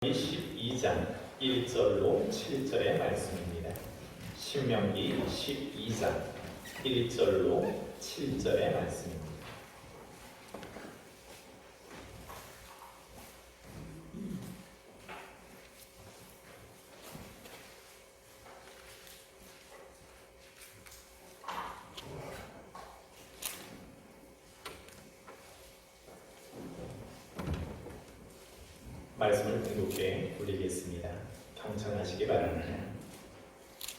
12장 1절로 7절의 말씀입니다. 신명기 12장 1절로 7절의 말씀입니다. 말씀을 공독해 올리겠습니다. 경청하시기 바랍니다.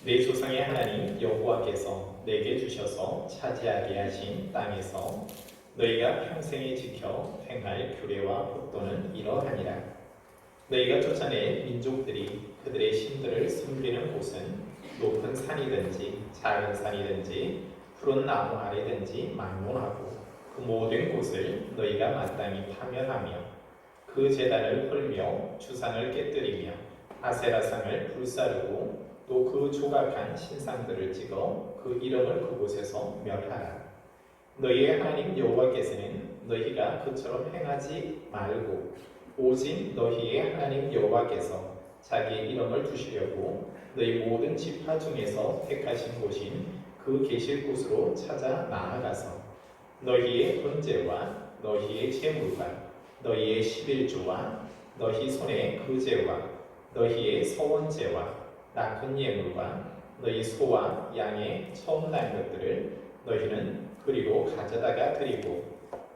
내 조상의 하나님 여호와께서 내게 주셔서 차지하게 하신 땅에서 너희가 평생에 지켜 행할 규례와 법도는 이러하니라. 너희가 쫓아낸 민족들이 그들의 신들을 섬기는 곳은 높은 산이든지 작은 산이든지 푸른 나무 아래든지 막론하고 그 모든 곳을 너희가 마땅히 파멸하며 그 제단을 헐며 주상을 깨뜨리며 아세라상을 불사르고 또 그 조각한 신상들을 찍어 그 이름을 그곳에서 멸하라. 너희의 하나님 여호와께서는 너희가 그처럼 행하지 말고 오직 너희의 하나님 여호와께서 자기의 이름을 두시려고 너희 모든 지파 중에서 택하신 곳인 그 계실 곳으로 찾아 나아가서 너희의 번제와 너희의 제물과 너희의 11조와 너희 손의 그제와 너희의 서원제와 낚은 예물과 너희 소와 양의 처음 난 것들을 너희는 그리로 가져다가 드리고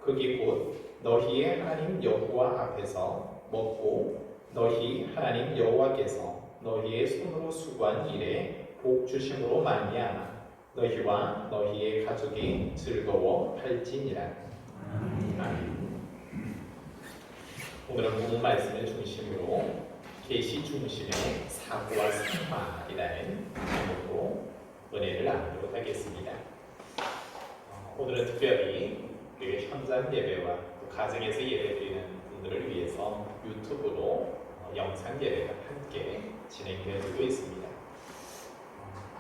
그게 곧 너희의 하나님 여호와 앞에서 먹고 너희 하나님 여호와께서 너희의 손으로 수고한 일에 복 주심으로 말미암아 너희와 너희의 가족이 즐거워할지니라. 아멘. 오늘은 본문 말씀을 중심으로 계시 중심의 사고와 승화이라는 제목으로 은혜를 나누도록 하겠습니다. 오늘은 특별히 현장 예배와 또 가정에서 예배드리는 분들을 위해서 유튜브로 영상 예배가 함께 진행되어지고 있습니다.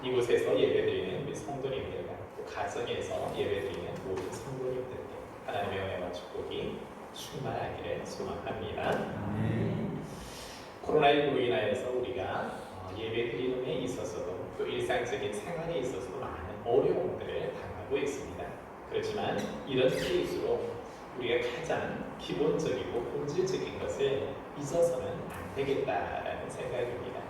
이곳에서 예배드리는 우리 성도님들과 또 가정에서 예배드리는 모든 성도님들께 하나님의 은혜와 축복이 충만하기를 소망합니다. 코로나19로 인하여서 우리가 예배드리는 데 있어서도 또 일상적인 생활에 있어서도 많은 어려움들을 당하고 있습니다. 그렇지만 이런 때일수록 우리가 가장 기본적이고 본질적인 것을 잊어서는 안 되겠다라는 생각입니다.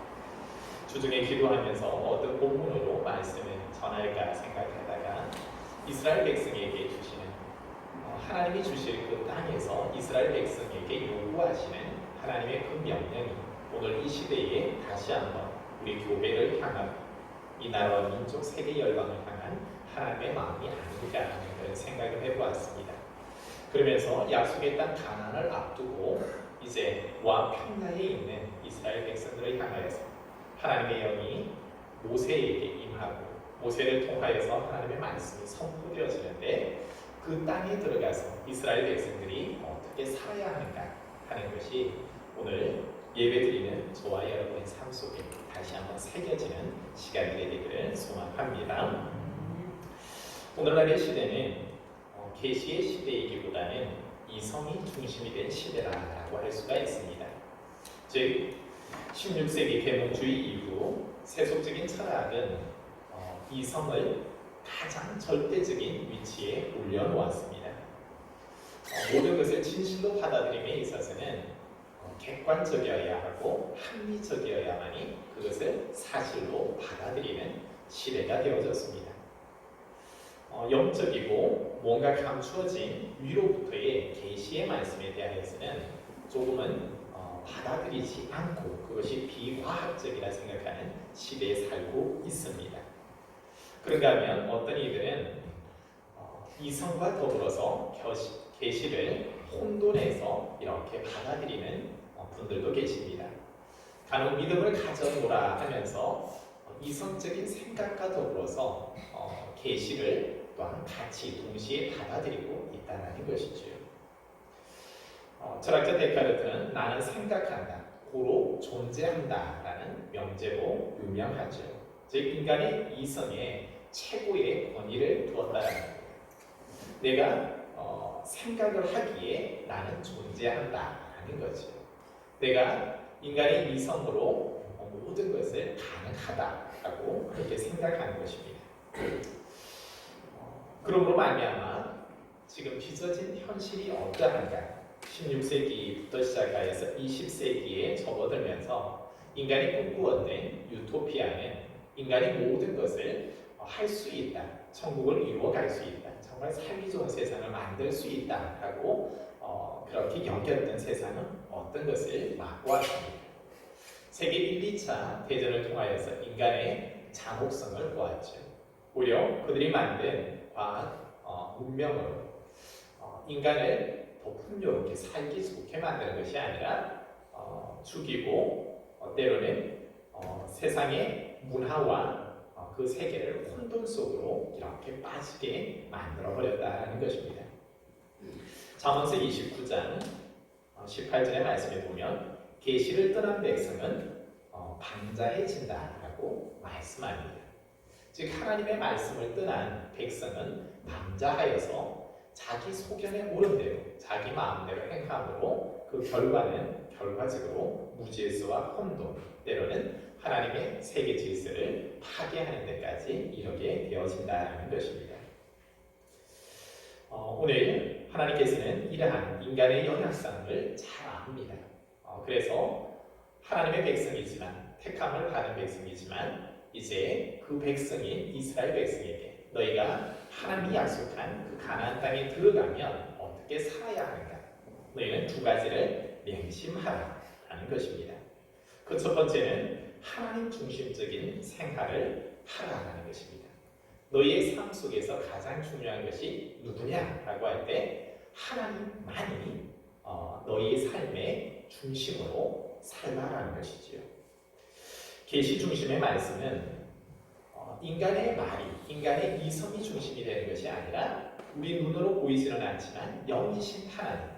주중에 기도하면서 어떤 본문으로 말씀을 전할까 생각하다가 이스라엘 백성에게 주시는 하나님이 주실 그 땅에서 이스라엘 백성에게 요구하시는 하나님의 그 명령이 오늘 이 시대에 다시 한번 우리 교회를 향하고 이 나라와 민족 세계 열방을 향한 하나님의 마음이 아닐까 하는 그런 생각을 해보았습니다. 그러면서 약속의 땅 가나안을 앞두고 이제 모압 평야에 있는 이스라엘 백성들을 향하여서 하나님의 영이 모세에게 임하고 모세를 통하여서 하나님의 말씀이 선포되어지는데 그 땅에 들어가서 이스라엘 백성들이 어떻게 살아야 하는가 하는 것이 오늘 예배드리는 저와 여러분의 삶 속에 다시 한번 새겨지는 시간이 되기를 소망합니다. 오늘날의 시대는 계시의 시대이기보다는 이성이 중심이 된 시대라고 할 수가 있습니다. 즉 16세기 계몽주의 이후 세속적인 철학은 이성을 가장 절대적인 위치에 올려놓았습니다. 모든 것을 진실로 받아들임에 있어서는 객관적이어야 하고 합리적이어야만이 그것을 사실로 받아들이는 시대가 되어졌습니다. 영적이고 뭔가 감추어진 위로부터의 계시의 말씀에 대하여서는 조금은 받아들이지 않고 그것이 비과학적이라 생각하는 시대에 살고 있습니다. 그런가 하면 어떤 이들은 이성과 더불어서 계시를 혼돈해서 이렇게 받아들이는 분들도 계십니다. 간혹 믿음을 가져오라 하면서 이성적인 생각과 더불어서 계시를 또한 같이 동시에 받아들이고 있다는 것이죠. 철학자 데카르트는 나는 생각한다, 고로 존재한다라는 명제로 유명하죠. 즉 인간의 이성에 최고의 권위를 두었다는 겁니다. 내가 생각을 하기에 나는 존재한다라는 거죠. 내가 인간의 이성으로 모든 것을 가능하다라고 그렇게 생각하는 것입니다. 그러므로 말미암아 지금 빚어진 현실이 어떠한가 16세기부터 시작하여서 20세기에 접어들면서 인간이 꿈꾸었던 유토피아는 인간이 모든 것을 할 수 있다. 천국을 이루어갈 수 있다. 정말 살기 좋은 세상을 만들 수 있다라고 그렇게 여겼던 세상은 어떤 것을 막고왔습니다. 세계 1, 2차 대전을 통하여서 인간의 잔혹성을 보았죠. 오히려 그들이 만든 과학 문명으로 인간을 더 풍요롭게 살기 좋게 만드는 것이 아니라 죽이고 때로는 세상의 문화와 그 세계를 혼돈 속으로 이렇게 빠지게 만들어버렸다는 것입니다. 잠언서 29장 18절의 말씀에 보면 계시를 떠난 백성은 방자해진다라고 말씀합니다. 즉 하나님의 말씀을 떠난 백성은 방자하여서 자기 소견에 오른 대로 자기 마음대로 행함으로 그 결과는 결과적으로 무질서와 혼돈, 때로는 하나님의 세계 질서를 파괴하는 데까지 이르게 되어진다는 것입니다. 오늘 하나님께서는 이러한 인간의 연약성을 잘 압니다. 그래서 하나님의 백성이지만 택함을 받은 백성이지만 이제 그 백성인 이스라엘 백성에게 너희가 하나님이 약속한 그 가나안 땅에 들어가면 어떻게 살아야 하는가? 너희는 두 가지를 명심하라 하는 것입니다. 그 첫 번째는 하나님 중심적인 생활을 하라는 것입니다. 너희의 삶 속에서 가장 중요한 것이 누구냐라고 할 때 하나님만이 너희의 삶의 중심으로 살라라는 것이지요. 계시 중심의 말씀은 인간의 말이, 인간의 이성이 중심이 되는 것이 아니라 우리 눈으로 보이지는 않지만 영이신 하나님,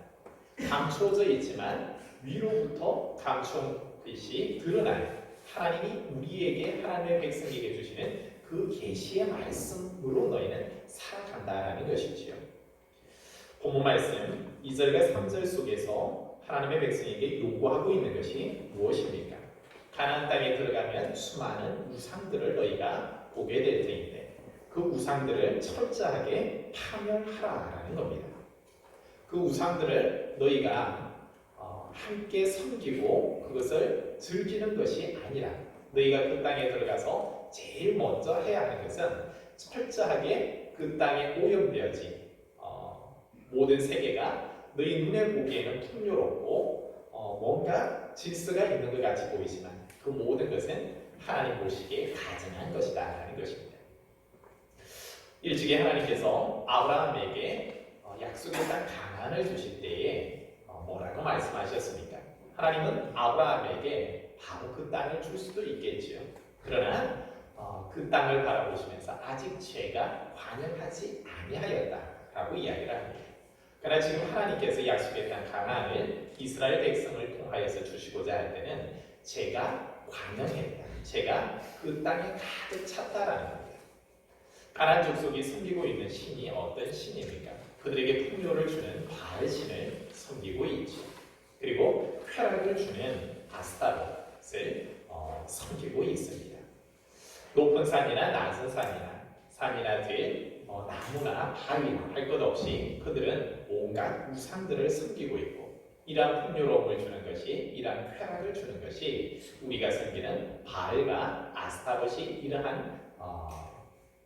감추어져 있지만 위로부터 감춘 것이 드러나는 하나님이 우리에게 하나님의 백성에게 주시는 그 계시의 말씀으로 너희는 살아간다라는 것이지요. 본문 말씀 2절과 3절 속에서 하나님의 백성에게 요구하고 있는 것이 무엇입니까? 가나안 땅에 들어가면 수많은 우상들을 너희가 보게 될 터인데 그 우상들을 철저하게 파멸하라라는 겁니다. 그 우상들을 너희가 함께 섬기고 그것을 즐기는 것이 아니라 너희가 그 땅에 들어가서 제일 먼저 해야 하는 것은 철저하게 그 땅에 오염되어진 모든 세계가 너희 눈에 보기에는 풍요롭고 뭔가 질서가 있는 것 같이 보이지만 그 모든 것은 하나님 보시기에 가증한 것이다 라는 것입니다. 일찍이 하나님께서 아브라함에게 약속의 땅 가나안을 주실 때에 뭐라고 말씀하셨습니까? 하나님은 아브라함에게 바로 그 땅을 줄 수도 있겠지요. 그러나 그 땅을 바라보시면서 아직 죄가 관영하지 아니하였다라고 이야기를 합니다. 그러나 지금 하나님께서 약속의 땅 가나안을 이스라엘 백성을 통하여서 주시고자 할 때는 죄가 관영했다. 죄가 그 땅에 가득 찼다라는 겁니다. 가나안 족속이 섬기고 있는 신이 어떤 신입니까? 그들에게 풍요를 주는 바알 신을 섬기고 있죠. 그리고 쾌락을 주는 아스타롯을 섬기고 있습니다. 높은 산이나 낮은 산이나 들, 나무나 바위나 할 것 없이 그들은 온갖 우상들을 섬기고 있고 이러한 풍요로움을 주는 것이 이러한 쾌락을 주는 것이 우리가 섬기는 바알과 아스타롯이 이러한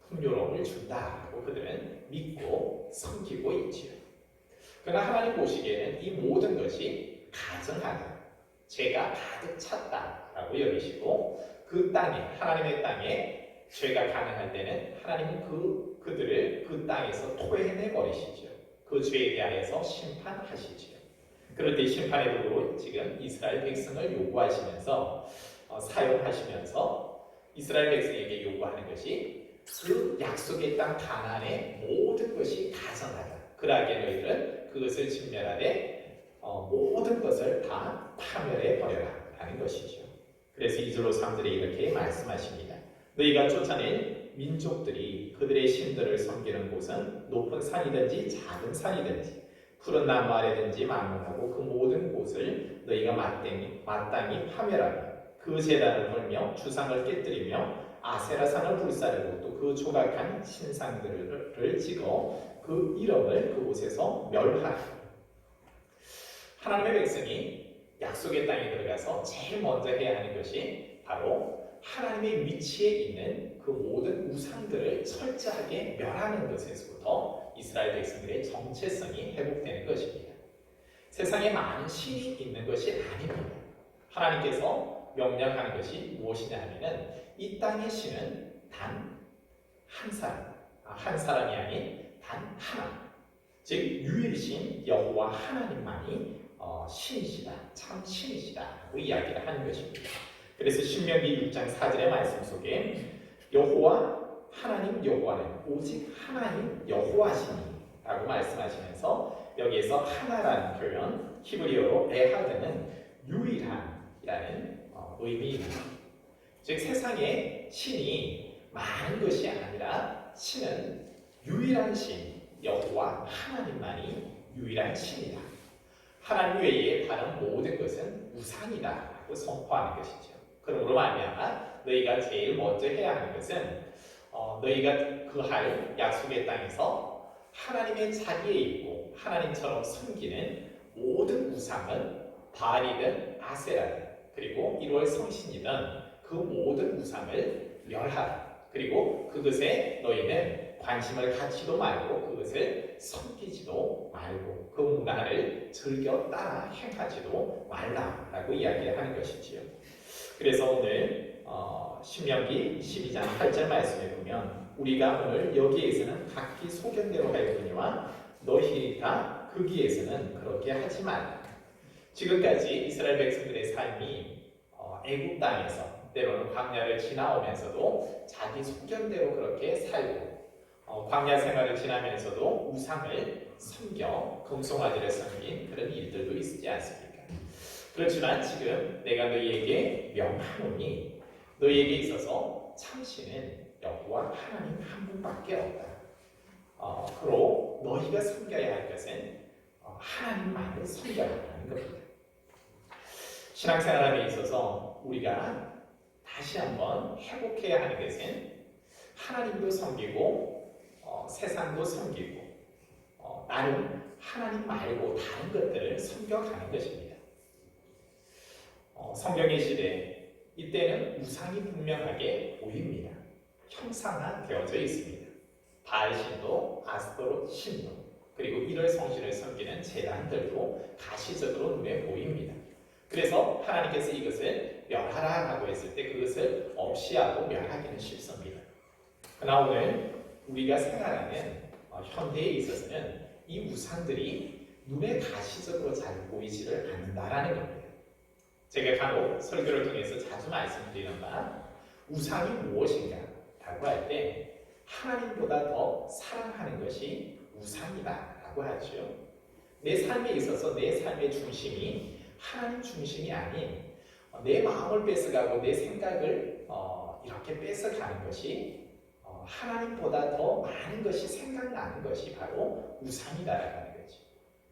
풍요로움을 준다고 그들은 믿고 섬기고 있지요. 그러나 하나님 보시기에는 이 모든 것이 가증하다, 죄가 가득 찼다라고 여기시고 그 땅에 하나님의 땅에 죄가 가능할 때는 하나님은 그들을 그 땅에서 토해내 버리시죠. 그 죄에 대하여서 심판하시지요. 그럴 때 심판의 도구로 지금 이스라엘 백성을 요구하시면서 사용하시면서 이스라엘 백성에게 요구하는 것이 그 약속의 땅 가나안의 모든 것이 가증하다. 그러하기에 너희들은 그것을 진멸하되 모든 것을 다 파멸해 버려라 하는 것이죠. 그래서 2절로 3절에 이렇게 말씀하십니다. 너희가 쫓아낸 민족들이 그들의 신들을 섬기는 곳은 높은 산이든지 작은 산이든지 푸른 나무 아래든지 만문하고 그 모든 곳을 너희가 마땅히 파멸하며 그 제단을 헐며 주상을 깨뜨리며 아세라상을 불사르고 또 그 조각한 신상들을 찍어 그 이름을 그곳에서 멸하라. 하나님의 백성이 약속의 땅에 들어가서 제일 먼저 해야 하는 것이 바로 하나님의 위치에 있는 그 모든 우상들을 철저하게 멸하는 것에서부터 이스라엘 백성들의 정체성이 회복되는 것입니다. 세상에 많은 신이 있는 것이 아닙니다. 하나님께서 명령하는 것이 무엇이냐 하면은 이 땅의 신은 단 한 사람, 한 사람이 아닌 단 하나, 즉 유일신 여호와 하나님만이 신이시다, 참 신이시다고 이야기를 하는 것입니다. 그래서 신명기 6장 4절의 말씀 속에 여호와 하나님 여호와는 오직 하나님 여호와시니 라고 말씀하시면서 여기에서 하나라는 표현, 히브리어로 에하드는 유일한이라는 의미입니다. 즉 세상에 신이 많은 것이 아니라 신은 유일한 신, 여호와 하나님만이 유일한 신이다. 하나님 외에 다른 모든 것은 우상이다라고 선포하는 것이죠. 그러므로 말미암아 너희가 제일 먼저 해야 하는 것은 너희가 그할 약속의 땅에서 하나님의 자리에 있고 하나님처럼 섬기는 모든 우상은 바알이든 아세라든 그리고 1월 성신이든 그 모든 우상을 멸하라. 그리고 그것에 너희는 관심을 갖지도 말고 그것을 섬기지도 말고 그 문화를 즐겨 따라 행하지도 말라라고 이야기를 하는 것이지요. 그래서 오늘 신명기 12장 8절 말씀에 보면 우리가 오늘 여기에서는 각기 소견대로 하였거니와 너희가 거기에서는 그렇게 하지 말라. 지금까지 이스라엘 백성들의 삶이 애굽 땅에서 때로는 광야를 지나오면서도 자기 소견대로 그렇게 살고 광야 생활을 지나면서도 우상을 섬겨 금송아지를 섬긴 그런 일들도 있지 않습니까? 그렇지만 지금 내가 너희에게 명하노니 너희에게 있어서 참신은 여호와 하나님 한 분밖에 없다. 그로 너희가 섬겨야 할 것은 하나님만을 섬겨야 하는 겁니다. 신앙생활에 있어서 우리가 다시 한번 회복해야 하는 것은 하나님도 섬기고 세상도 섬기고 나는 하나님 말고 다른 것들을 섬겨가는 것입니다. 성경의 시대 이때는 우상이 분명하게 보입니다. 형상화되어져 있습니다. 바알신도 아스토롯 신도 그리고 1월 성신을 섬기는 제단들도 가시적으로 눈에 보입니다. 그래서 하나님께서 이것을 멸하라라고 했을 때 그것을 없이하고 멸하기는 쉽습니다. 그러나 오늘 우리가 생활하는 현대에 있어서는 이 우상들이 눈에 가시적으로 잘 보이지를 않는다라는 겁니다. 제가 간혹 설교를 통해서 자주 말씀드리는 바 우상이 무엇인가 라고 할 때 하나님보다 더 사랑하는 것이 우상이다 라고 하죠. 내 삶에 있어서 내 삶의 중심이 하나님 중심이 아닌 내 마음을 뺏어가고 내 생각을 이렇게 뺏어가는 것이 하나님보다 더 많은 것이 생각나는 것이 바로 우상이다라고 하는 거죠.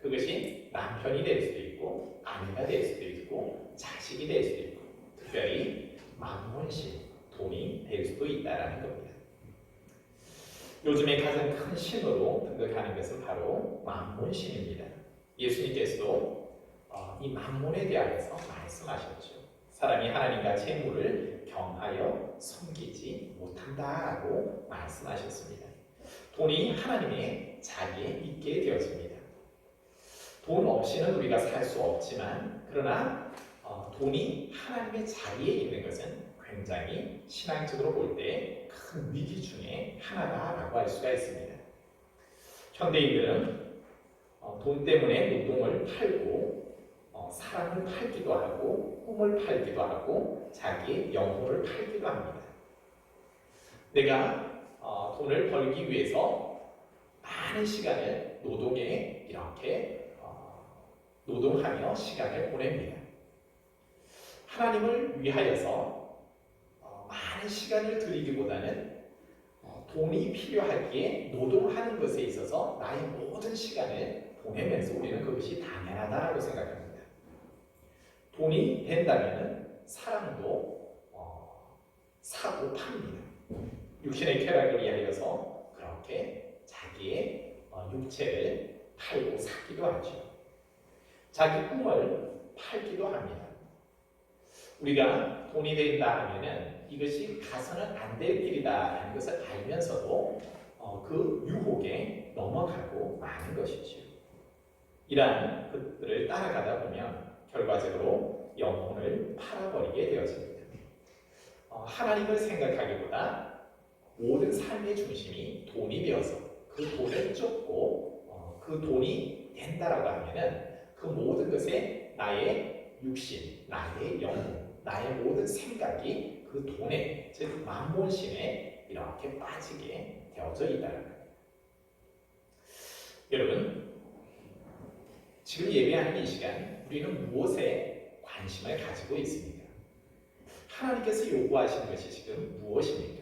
그것이 남편이 될 수도 있고 아내가 될 수도 있고 자식이 될 수도 있고 특별히 만몬신, 돈이 될 수도 있다라는 겁니다. 요즘에 가장 큰 신으로 등극하는 것은 바로 만몬신입니다. 예수님께서도 이 만몬에 대하여서 말씀하셨죠. 사람이 하나님과 재물을 경하여 섬기지 못한다라고 말씀하셨습니다. 돈이 하나님의 자리에 있게 되었습니다. 돈 없이는 우리가 살 수 없지만 그러나 돈이 하나님의 자리에 있는 것은 굉장히 신앙적으로 볼 때 큰 위기 중에 하나다라고 할 수가 있습니다. 현대인들은 돈 때문에 노동을 팔고 사랑을 팔기도 하고 꿈을 팔기도 하고 자기의 영혼을 팔기도 합니다. 내가 돈을 벌기 위해서 많은 시간을 노동에 이렇게 노동하며 시간을 보냅니다. 하나님을 위하여서 많은 시간을 들이기보다는 돈이 필요하기에 노동하는 것에 있어서 나의 모든 시간을 보내면서 우리는 그것이 당연하다고 생각합니다. 돈이 된다면 사람도 사고 팝니다. 육신의 쾌락을 위하여서 그렇게 자기의 육체를 팔고 사기도 하죠. 자기 꿈을 팔기도 합니다. 우리가 돈이 된다 하면은 이것이 가서는 안 될 길이다라는 것을 알면서도 그 유혹에 넘어가고 마는 것이죠. 이러한 것들을 따라가다 보면 결과적으로 영혼을 팔아버리게 되어집니다. 하나님을 생각하기보다 모든 삶의 중심이 돈이 되어서 그 돈을 쫓고 그 돈이 된다라고 하면은 그 모든 것에 나의 육신, 나의 영혼, 나의 모든 생각이 그 돈에, 즉 만몬신에 이렇게 빠지게 되어져 있다는 겁니다. 여러분, 지금 예배하는 이 시간 우리는 무엇에 관심을 가지고 있습니까? 하나님께서 요구하시는 것이 지금 무엇입니까?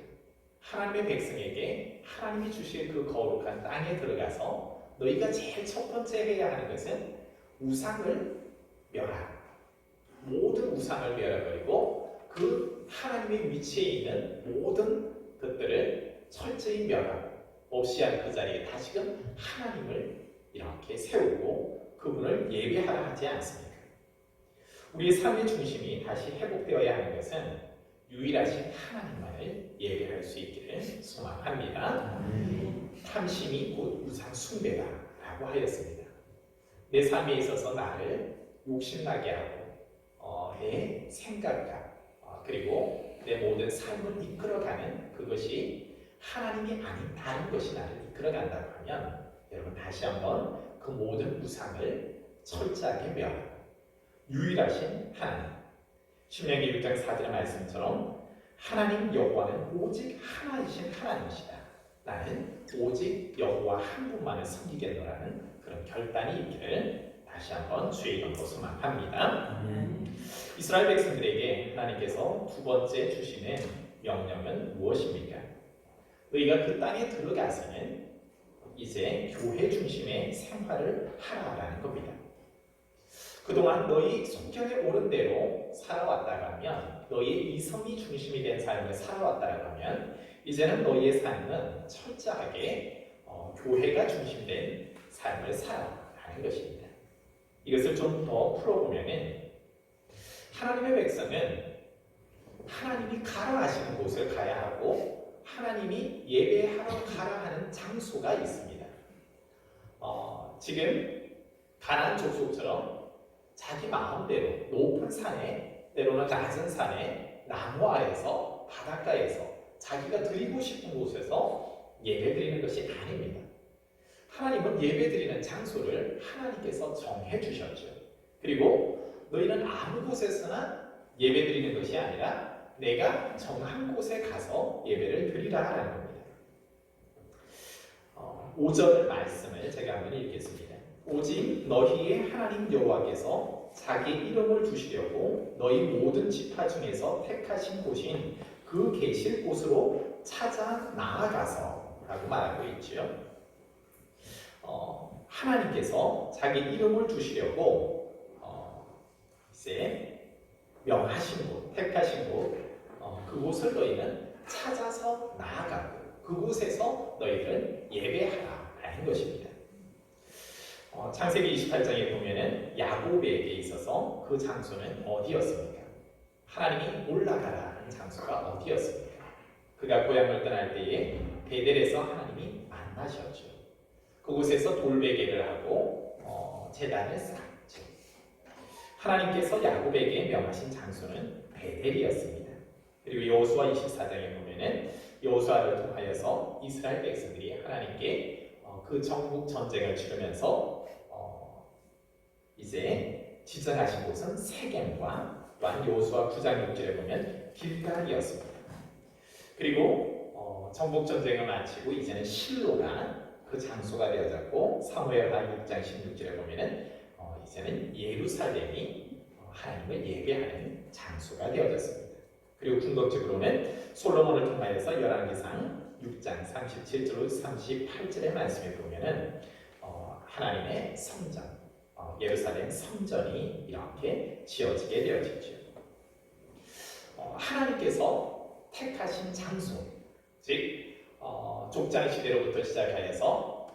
하나님의 백성에게 하나님이 주실 그 거룩한 땅에 들어가서 너희가 제일 첫 번째 해야 하는 것은 우상을 멸하라. 모든 우상을 멸해버리고 그 하나님의 위치에 있는 모든 것들을 철저히 멸하고 없이한 그 자리에 다시금 하나님을 이렇게 세우고 그분을 예배하라 하지 않습니까? 우리의 삶의 중심이 다시 회복되어야 하는 것은 유일하신 하나님만을 예배할 수 있기를 소망합니다. 탐심이 곧 우상 숭배다라고 하였습니다. 내 삶에 있어서 나를 욕심나게 하고 내 생각과 그리고 내 모든 삶을 이끌어가는 그것이 하나님이 아닌 다른 것이 나를 이끌어간다고 하면 여러분 다시 한번 그 모든 우상을 철저하게 멸하고 유일하신 하나님, 신명기 6장 4절의 말씀처럼 하나님 여호와는 오직 하나이신 하나님이시다. 나는 오직 여호와 한 분만을 섬기겠노라는 그런 결단이 있기를 다시 한번 주의 이름으로 소망합니다. 이스라엘 백성들에게 하나님께서 두 번째 주시는 명령은 무엇입니까? 너희가 그 땅에 들어가서는 이제 교회 중심의 생활을 하라라는 겁니다. 그동안 너희 성경에 옳은 대로 살아왔다고 하면 너희의 이성이 중심이 된 삶을 살아왔다고 하면 이제는 너희의 삶은 철저하게 교회가 중심된 삶을 살아가는 것입니다. 이것을 좀 더 풀어보면은 하나님의 백성은 하나님이 가라 하시는 곳을 가야 하고 하나님이 예배하러 가라 하는 장소가 있습니다. 지금 가나안 족속처럼 자기 마음대로 높은 산에 때로는 낮은 산에 나무 아래에서 바닷가에서 자기가 드리고 싶은 곳에서 예배드리는 것이 아닙니다. 하나님은 예배드리는 장소를 하나님께서 정해 주셨죠. 그리고 너희는 아무 곳에서나 예배드리는 것이 아니라 내가 정한 곳에 가서 예배를 드리라 하는 겁니다. 5절 말씀을 제가 한번 읽겠습니다. 오직 너희의 하나님 여호와께서 자기 이름을 두시려고 너희 모든 지파 중에서 택하신 곳인 그 계실 곳으로 찾아 나아가서 라고 말하고 있죠. 하나님께서 자기 이름을 두시려고 이제 명하신 곳, 택하신 곳, 그곳을 너희는 찾아서 나아가고 그곳에서 너희를 예배하라 하는 것입니다. 창세기 28장에 보면은 야곱에게 있어서 그 장소는 어디였습니까? 하나님이 올라가라 하는 장소가 어디였습니까? 그가 고향을 떠날 때에 베델에서 하나님이 만나셨죠. 그곳에서 돌베개를 하고 제단을 쌓았죠. 하나님께서 야곱에게 명하신 장소는 베델이었습니다. 그리고 여호수아 24장에 보면은 여호수아를 통하여서 이스라엘 백성들이 하나님께 그 정복 전쟁을 치르면서 이제 지정하신 곳은 세겜과 또한 여호수아 9장 6절에 보면 길갈이었습니다. 그리고 정복 전쟁을 마치고 이제는 실로가 그 장소가 되어졌고 사무엘하 6장 16절에 보면은 이제는 예루살렘이 하나님을 예배하는 장소가 되어졌습니다. 그리고 궁극적으로는 솔로몬을 통하여서 열왕기상 6장 37절 38절의 말씀에 보면은 하나님의 성전, 예루살렘 성전이 이렇게 지어지게 되어지죠. 하나님께서 택하신 장소, 즉 족장 시대로부터 시작하여서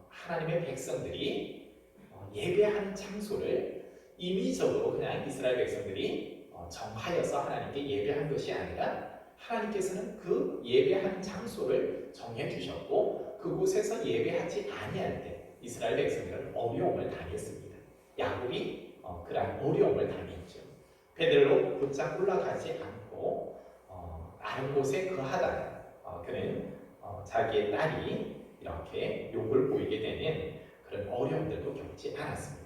하나님의 백성들이 예배하는 장소를 임의적으로 그냥 이스라엘 백성들이 정하여서 하나님께 예배한 것이 아니라 하나님께서는 그 예배하는 장소를 정해 주셨고 그곳에서 예배하지 아니할 때 이스라엘 백성들은 어려움을 당했습니다. 야곱이 그러한 어려움을 당했죠. 베델로 곧장 올라가지 않고 다른 곳에 거하다가 그는 자기의 딸이 이렇게 욕을 보이게 되는 그런 어려움들도 겪지 않았습니다.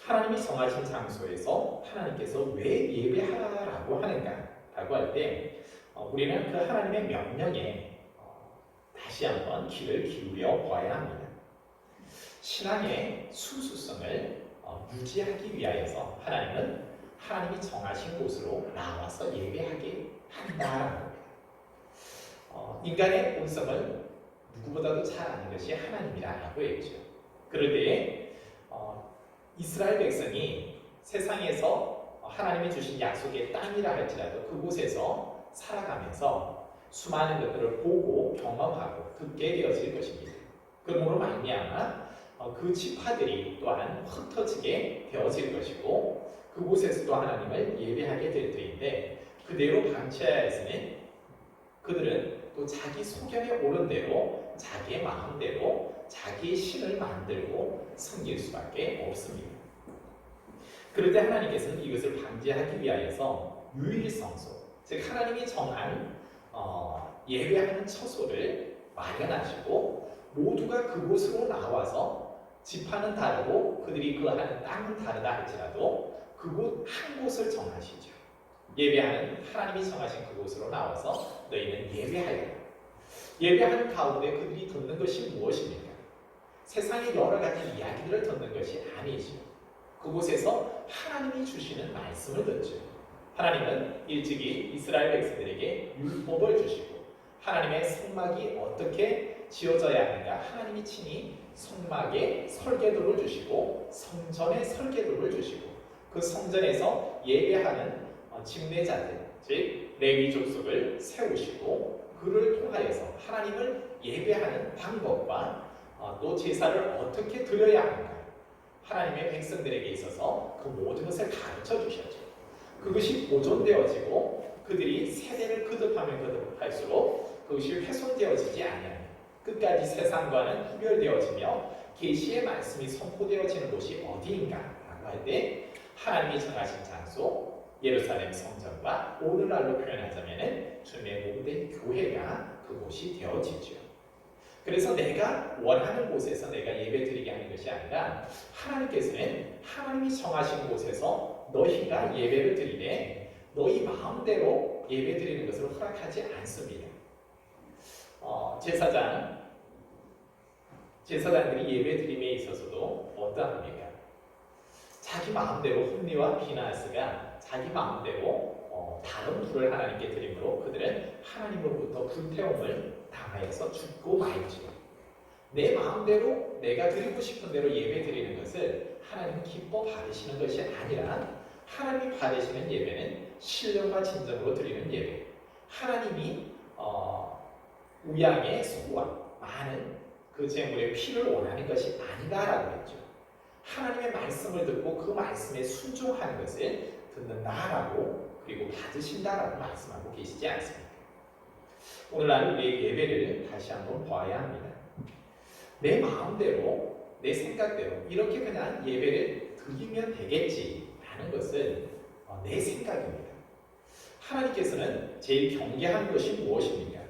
하나님이 정하신 장소에서 하나님께서 왜 예배하라고 하는가라고 할 때 우리는 그 하나님의 명령에 다시 한번 귀를 기울여 보아야 합니다. 신앙의 순수성을 유지하기 위하여서 하나님은 하나님이 정하신 곳으로 나와서 예배하게 한다라는 겁니다. 인간의 본성을 누구보다도 잘 아는 것이 하나님이라고 했죠. 그럴 때에 이스라엘 백성이 세상에서 하나님이 주신 약속의 땅이라 할지라도 그곳에서 살아가면서 수많은 것들을 보고 경험하고 듣게 되어질 것입니다. 그러므로 말미암아 그 지파들이 또한 흩어지게 되어질 것이고 그곳에서도 하나님을 예배하게 될 터인데 그대로 방치하여서는 그들은 또 자기 소견에 오른 대로 자기의 마음대로 자기의 신을 만들고 섬길 수밖에 없습니다. 그럴 때 하나님께서는 이것을 방지하기 위하여서 유일성소, 즉 하나님이 정한 예배하는 처소를 마련하시고 모두가 그곳으로 나와서 지파는 다르고 그들이 그 하는 땅은 다르다 할지라도 그곳 한 곳을 정하시죠. 예배하는 하나님이 정하신 그곳으로 나와서 너희는 예배하여라. 예배하는 가운데 그들이 듣는 것이 무엇입니까? 세상의 여러 가지 이야기들을 듣는 것이 아니죠. 그곳에서 하나님이 주시는 말씀을 듣죠. 하나님은 일찍이 이스라엘 백성들에게 율법을 주시고 하나님의 성막이 어떻게 지어져야 하는가 하나님이 친히 성막에 설계도를 주시고 성전에 설계도를 주시고 그 성전에서 예배하는 집례자들 즉 레위 족속을 세우시고 그를 통하여서 하나님을 예배하는 방법과 또 제사를 어떻게 드려야 하는가 하나님의 백성들에게 있어서 그 모든 것을 가르쳐 주셨죠. 그것이 보존되어지고 그들이 세대를 거듭하면 거듭할수록 그것이 훼손되어지지 아니하며 끝까지 세상과는 구별되어지며 계시의 말씀이 선포되어지는 곳이 어디인가라고 할 때 하나님이 정하신 장소 예루살렘 성전과 오늘날로 표현하자면 주님의 몸된 교회가 그곳이 되어지죠. 그래서 내가 원하는 곳에서 내가 예배드리게 하는 것이 아니라 하나님께서는 하나님이 정하신 곳에서 너희가 예배를 드리되 너희 마음대로 예배드리는 것을 허락하지 않습니다. 제사장들이 예배드림에 있어서도 어떠합니까? 자기 마음대로 홈리와 비나스가 자기 마음대로 다른 불을 하나님께 드림으로 그들은 하나님으로부터 불태움을 당하여서 죽고 말지요. 내 마음대로 내가 드리고 싶은 대로 예배 드리는 것을 하나님은 기뻐 받으시는 것이 아니라 하나님이 받으시는 예배는 신령과 진정으로 드리는 예배. 하나님이 우양의 소와 많은 그 제물의 피를 원하는 것이 아니다라고 했죠. 하나님의 말씀을 듣고 그 말씀에 순종하는 것을 듣는다라고 그리고 받으신다라고 말씀하고 계시지 않습니까? 오늘날 우리의 예배를 다시 한번 봐야 합니다. 내 마음대로 내 생각대로 이렇게 그냥 예배를 드리면 되겠지라는 것은 내 생각입니다. 하나님께서는 제일 경계하는 것이 무엇입니까?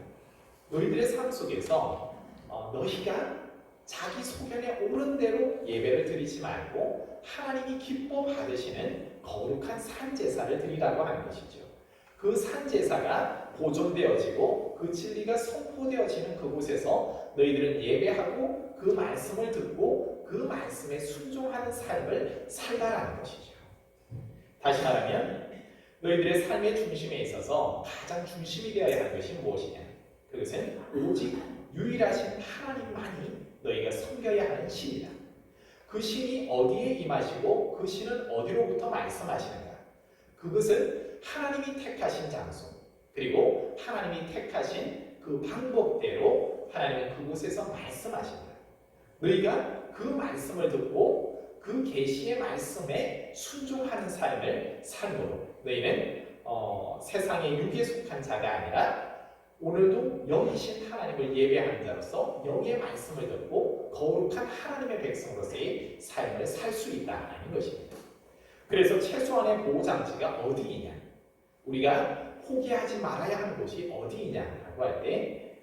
너희들의 삶 속에서 너희가 자기 소견에 옳은 대로 예배를 드리지 말고 하나님이 기뻐 받으시는 거룩한 산제사를 드리라고 하는 것이죠. 그 산제사가 보존되어지고 그 진리가 선포되어지는 그곳에서 너희들은 예배하고 그 말씀을 듣고 그 말씀에 순종하는 삶을 살라라는 것이죠. 다시 말하면 너희들의 삶의 중심에 있어서 가장 중심이 되어야 하는 것이 무엇이냐? 그것은 오직 유일하신 하나님만이 너희가 섬겨야 하는 신이다. 그 신이 어디에 임하시고 그 신은 어디로부터 말씀하시는가? 그것은 하나님이 택하신 장소, 그리고 하나님이 택하신 그 방법대로 하나님은 그곳에서 말씀하신다. 너희가 그 말씀을 듣고 그 계시의 말씀에 순종하는 삶을 삶으로 너희는 세상의 육에 속한 자가 아니라 오늘도 영이신 하나님을 예배하는 자로서 영의 말씀을 듣고 거룩한 하나님의 백성으로서의 삶을 살 수 있다는 것입니다. 그래서 최소한의 보호장치가 어디이냐, 우리가 포기하지 말아야 하는 곳이 어디이냐라고 할 때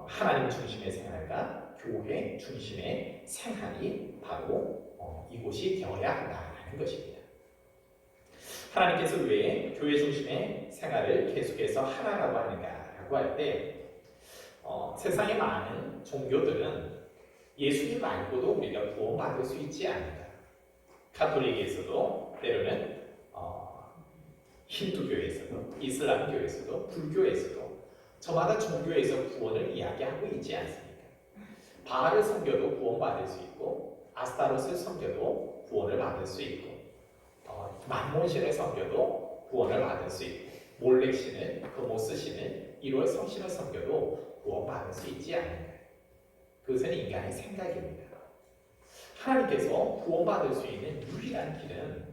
하나님 중심의 생활과 교회 중심의 생활이 바로 이곳이 되어야 한다는 것입니다. 하나님께서 왜 교회 중심의 생활을 계속해서 하라고 하는가라고 할 때 세상의 많은 종교들은 예수님 말고도 우리가 구원받을 수 있지 않는가. 가톨릭에서도 때로는 힌두교에서도 이슬람교에서도 불교에서도 저마다 종교에서 구원을 이야기하고 있지 않습니까? 바알을 섬겨도 구원받을 수 있고 아스타롯을 섬겨도 구원을 받을 수 있고 만몬신을 섬겨도 구원을 받을 수 있고 몰렉신을, 그모스신을, 1월 성신을 섬겨도 구원받을 수 있지 않는가. 그것은 인간의 생각입니다. 하나님께서 구원받을 수 있는 유일한 길은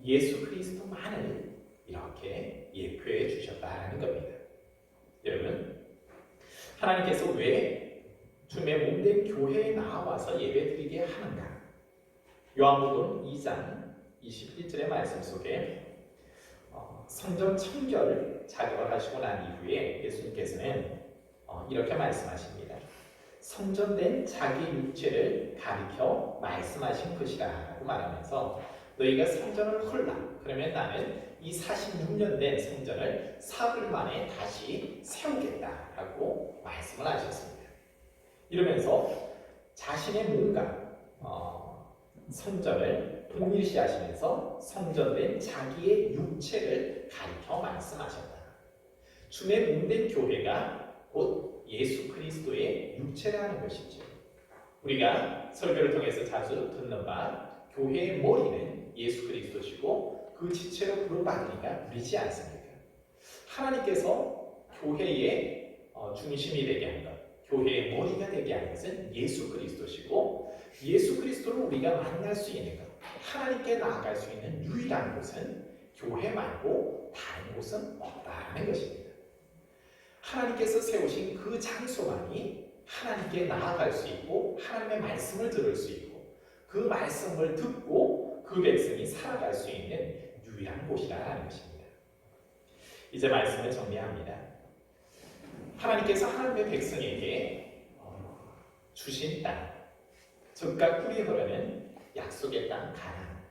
예수 그리스도만을 이렇게 예표해 주셨다는 겁니다. 여러분, 하나님께서 왜 주님의 몸된 교회에 나와서 예배드리게 하는가? 요한복음 2장 21절의 말씀 속에 성전 청결 작업을 하시고 난 이후에 예수님께서는 이렇게 말씀하십니다. 성전된 자기 육체를 가리켜 말씀하신 것이라 라고 말하면서 너희가 성전을 헐라. 그러면 나는 이 46년 된 성전을 사흘 만에 다시 세우겠다라고 말씀을 하셨습니다. 이러면서 자신의 몸과 성전을 동일시하시면서 성전된 자기의 육체를 가리켜 말씀하셨다. 주의 몸된 교회가 곧 예수 그리스도의 육체라는 것이죠. 우리가 설교를 통해서 자주 듣는 바 교회의 머리는 예수 그리스도시고 그 지체로 부름받으니까 믿지 않습니까? 하나님께서 교회의 중심이 되게 한 것, 교회의 머리가 되게 한 것은 예수 그리스도시고 예수 그리스도를 우리가 만날 수 있는 것, 하나님께 나아갈 수 있는 유일한 곳은 교회 말고 다른 곳은 없다는 것입니다. 하나님께서 세우신 그 장소만이 하나님께 나아갈 수 있고 하나님의 말씀을 들을 수 있고 그 말씀을 듣고 그 백성이 살아갈 수 있는 유일한 곳이라는 것입니다. 이제 말씀을 정리합니다. 하나님께서 하나님의 백성에게 주신 땅, 젖과 꿀이 흐르는 약속의 땅 가나안,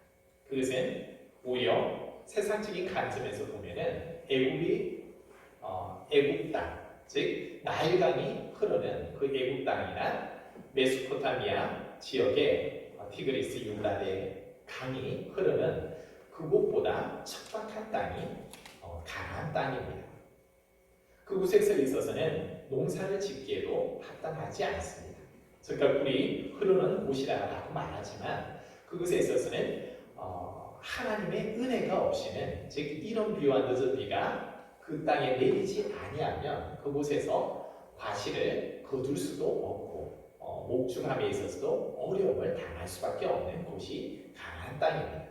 그것은 오히려 세상적인 관점에서 보면은 애굽 땅, 즉 나일강이 흐르는 그 애굽 땅이나 메소포타미아 지역의 티그리스 유브라데 강이 흐르는 그곳보다 척박한 땅이 가나안 땅입니다. 그곳에서 있어서는 농사를 짓기에도 합당하지 않습니다. 젖과 꿀이 흐르는 곳이라고 말하지만 그곳에 있어서는 하나님의 은혜가 없이는, 즉 이런 비와 늦은 비가 그 땅에 내리지 아니하면 그곳에서 과실을 거둘 수도 없고 목축함에 있어서도 어려움을 당할 수밖에 없는 곳이 가나안 땅입니다.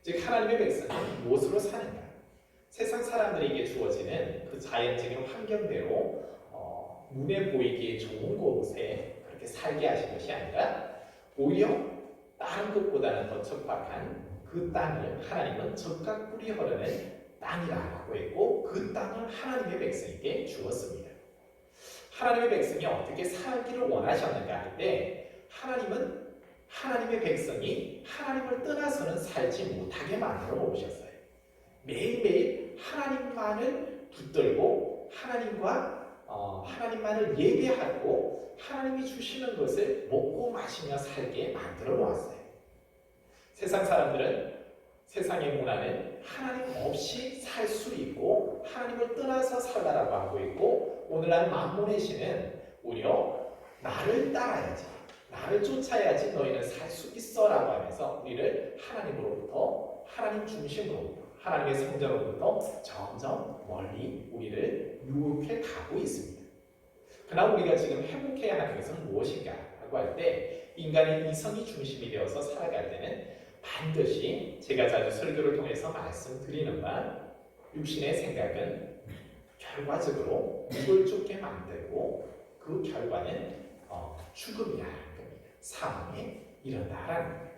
즉 하나님의 백성은 무엇으로 사는가? 세상 사람들에게 주어지는 그 자연적인 환경대로 눈에 보이기에 좋은 곳에 그렇게 살게 하신 것이 아니라 오히려 다른 것보다는 더 척박한 그 땅을 하나님은 젖과 꿀이 흐르는 땅이라고 했고 그 땅을 하나님의 백성에게 주었습니다. 하나님의 백성이 어떻게 살기를 원하셨는가 할 때 하나님은 하나님의 백성이 하나님을 떠나서는 살지 못하게 만들어 놓으셨어요. 매일매일 하나님만을 붙들고 하나님만을 예배하고 하나님이 주시는 것을 먹고 마시며 살게 만들어 놓았어요. 세상 사람들은 세상의 문화는 하나님 없이 살 수 있고 하나님을 떠나서 살라라고 하고 있고 오늘날 만몬의 신은 오히려 나를 따라야지, 나를 쫓아야지 너희는 살 수 있어라고 하면서 우리를 하나님으로부터, 하나님 중심으로부터, 하나님의 성전으로부터 점점 멀리 우리를 유혹해 가고 있습니다. 그러나 우리가 지금 회복해야 하는 것은 무엇인가 라고 할 때, 인간의 이성이 중심이 되어서 살아갈 때는 반드시 제가 자주 설교를 통해서 말씀드리는 바, 육신의 생각은 결과적으로 목을 쫓게 만들고 그 결과는 죽음이라는 겁니다. 사망에 이른다라는 거예요.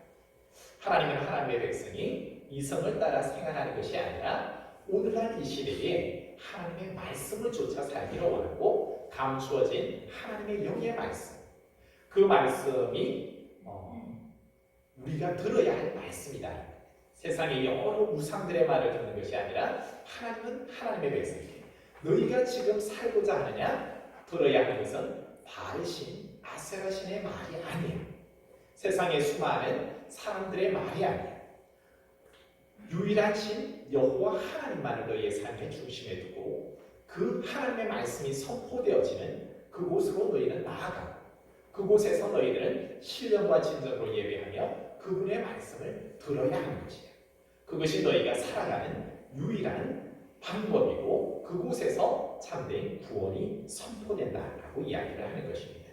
하나님은 하나님의 백성이 이성을 따라 생활하는 것이 아니라 오늘날 이 시대에 하나님의 말씀을 쫓아 살기를 원하고 감추어진 하나님의 영의 말씀, 그 말씀이 우리가 들어야 할 말씀이다. 세상의 여러 우상들의 말을 듣는 것이 아니라 하나님은 하나님의 백성이에요. 너희가 지금 살고자 하느냐? 들어야 하는 것은 바알신, 아세라신의 말이 아니에요. 세상의 수많은 사람들의 말이 아니에요. 유일한 신 여호와 하나님만을 너희의 삶의 중심에 두고 그 하나님의 말씀이 선포되어지는 그곳으로 너희는 나아가고 그곳에서 너희들은 신령과 진정으로 예배하며 그분의 말씀을 들어야 하는 것이에요. 그것이 너희가 살아가는 유일한 방법이고 그곳에서 참된 구원이 선포된다라고 이야기를 하는 것입니다.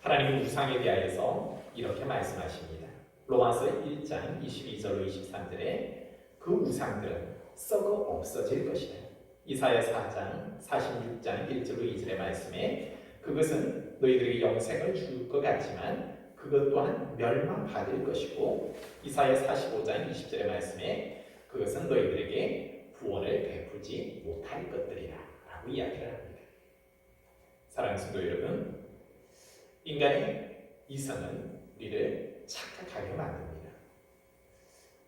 하나님은 우상에 대하여서 이렇게 말씀하십니다. 로마서 1장 22절로 23절에 그 우상들은 썩어 없어질 것이다. 이사야 4장 46장 1절로 2절의 말씀에 그것은 너희들에게 영생을 줄 것 같지만 그것 또한 멸망받을 것이고 이사야 45장 20절의 말씀에 그것은 너희들에게 구원을 베풀지 못할 것들이라 라고 이야기를 합니다. 사랑하는 성도 여러분, 인간의 이성은 우리를 착각하게 만듭니다.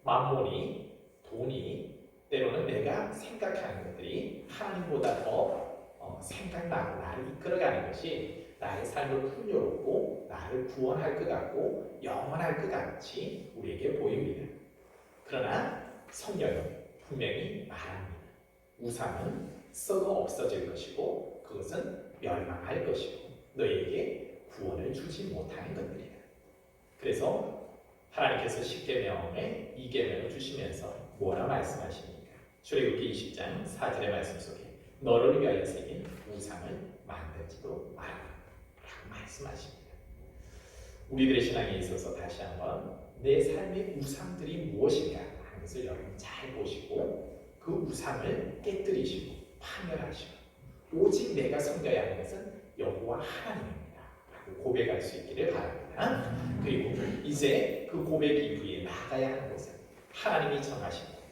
만몬이, 돈이, 때로는 내가 생각하는 것들이 하나님보다 더 생각나고 나를 이끌어가는 것이 나의 삶을 풍요롭고 나를 구원할 것 같고 영원할 것 같이 우리에게 보입니다. 그러나 성경은 분명히 말합니다. 우상은 썩어 없어질 것이고 그것은 멸망할 것이고 너희에게 구원을 주지 못하는 것들이다. 그래서 하나님께서 10계명에 2계명을 주시면서 뭐라 말씀하십니까? 출애굽기 20장 4절의 말씀 속에 너를 위하여 새긴 우상을 만들지도 마라 라고 말씀하십니다. 우리들의 신앙에 있어서 다시 한번 내 삶의 우상들이 무엇인가 하는 것을 여러분 잘 보시고 그 우상을 깨뜨리시고 파멸하시고 오직 내가 섬겨야 하는 것은 여호와 하나님입니다 라고 고백할 수 있기를 바랍니다. 그리고 이제 그 고백 이후에 나가야 하는 것은 하나님이 정하신 곳,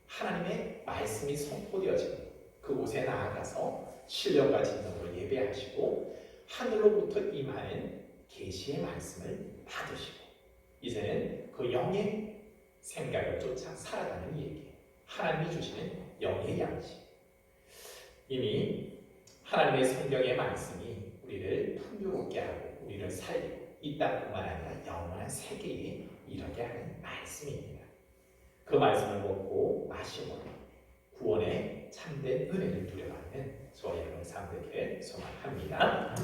하나님의 말씀이 선포되어지고 그곳에 나아가서 신령과 진정으로 예배하시고 하늘로부터 임하는 계시의 말씀을 받으시고 이제는 그 영의 생각을 쫓아 살아가는 얘기, 하나님이 주시는 영의 양식. 이미 하나님의 성경의 말씀이 우리를 풍요롭게 하고 우리를 살리고 이 땅뿐만 아니라 영원한 세계에 이르게 하는 말씀입니다. 그 말씀을 먹고 마시므로 구원의 참된 은혜를 누려받는 저와 여러분 삶 되기를 소망합니다.